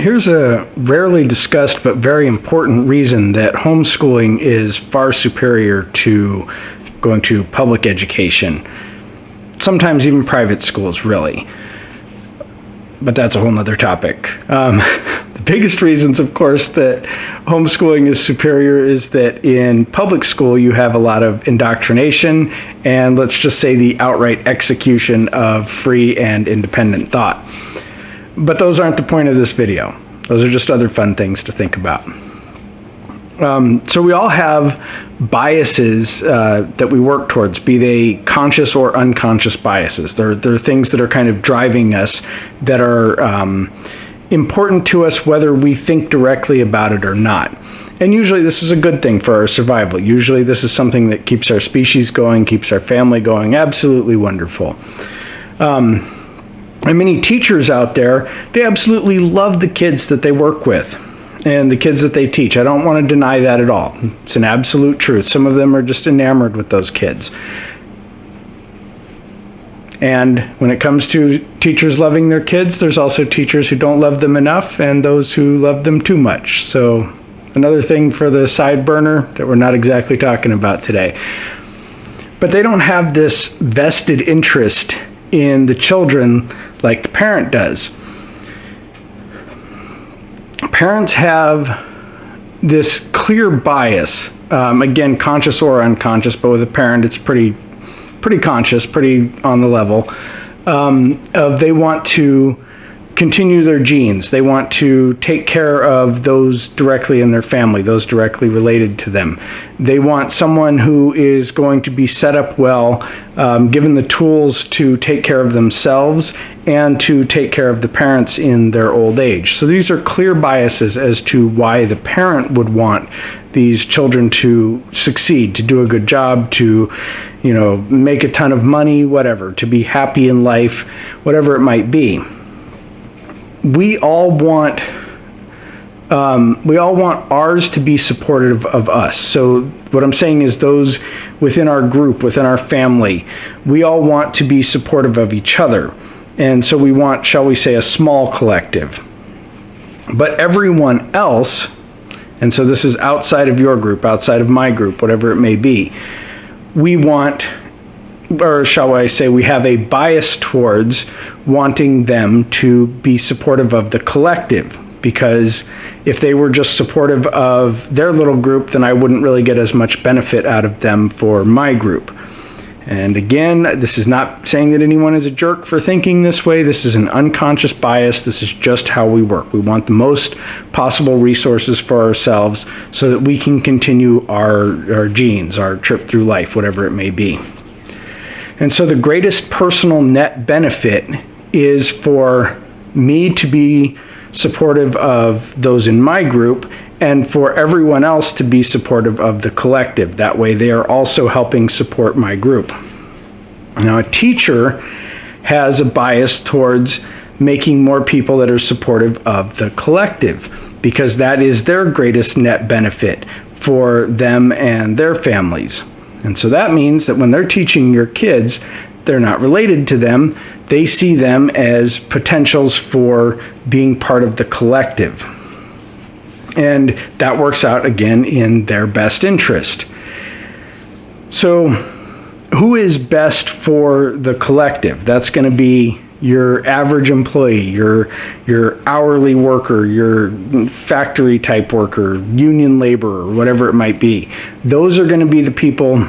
here's a rarely discussed but very important reason that homeschooling is far superior to going to public education. Sometimes even private schools, really. But that's a whole nother topic. The biggest reasons, of course, that homeschooling is superior is that in public school you have a lot of indoctrination and, let's just say, the outright execution of free and independent thought. But those aren't the point of this video. Those are just other fun things to think about. So we all have biases that we work towards, be they conscious or unconscious biases. They're things that are kind of driving us, that are important to us whether we think directly about it or not. And usually this is a good thing for our survival. Usually this is something that keeps our species going, keeps our family going. Absolutely wonderful. And many teachers out there, they absolutely love the kids that they work with and the kids that they teach. I don't want to deny that at all. It's an absolute truth. Some of them are just enamored with those kids. And when it comes to teachers loving their kids, there's also teachers who don't love them enough and those who love them too much. So another thing for the side burner that we're not exactly talking about today. But they don't have this vested interest in the children like the parent does. Parents have this clear bias, again, conscious or unconscious, but with a parent it's pretty conscious, pretty on the level, of they want to continue their genes. They want to take care of those directly in their family, those directly related to them. They want someone who is going to be set up well, given the tools to take care of themselves and to take care of the parents in their old age. So these are clear biases as to why the parent would want these children to succeed, to do a good job, to, make a ton of money, whatever, to be happy in life, whatever it might be. We all want ours to be supportive of us. So what I'm saying is those within our group, within our family, we all want to be supportive of each other. And so we want, shall we say, a small collective. But everyone else, and so this is outside of your group, outside of my group, whatever it may be, we want, or shall I say, we have a bias towards wanting them to be supportive of the collective, because if they were just supportive of their little group, then I wouldn't really get as much benefit out of them for my group. And again, this is not saying that anyone is a jerk for thinking this way. This is an unconscious bias. This is just how we work. We want the most possible resources for ourselves so that we can continue our genes, our trip through life, whatever it may be. And so the greatest personal net benefit is for me to be supportive of those in my group and for everyone else to be supportive of the collective. That way they are also helping support my group. Now, a teacher has a bias towards making more people that are supportive of the collective, because that is their greatest net benefit for them and their families. And so that means that when they're teaching your kids, they're not related to them. They see them as potentials for being part of the collective. And that works out, again, in their best interest. So who is best for the collective? That's going to be your average employee, your hourly worker, your factory type worker, union laborer, whatever it might be. Those are going to be the people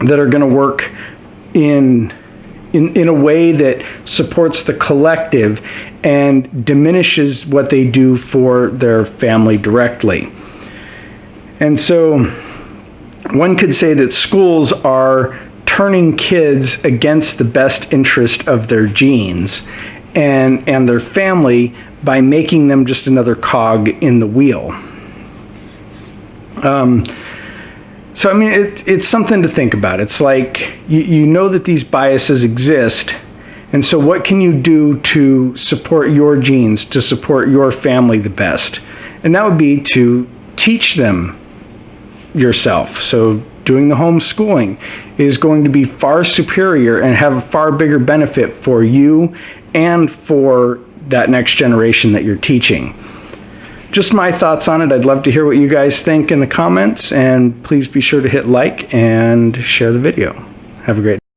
that are going to work in a way that supports the collective and diminishes what they do for their family directly. And so one could say that schools are turning kids against the best interest of their genes and their family by making them just another cog in the wheel. So, I mean, it's something to think about. It's like, you know that these biases exist, and so what can you do to support your genes, to support your family the best? And that would be to teach them yourself. So doing the homeschooling is going to be far superior and have a far bigger benefit for you and for that next generation that you're teaching. Just my thoughts on it. I'd love to hear what you guys think in the comments, and please be sure to hit like and share the video. Have a great day.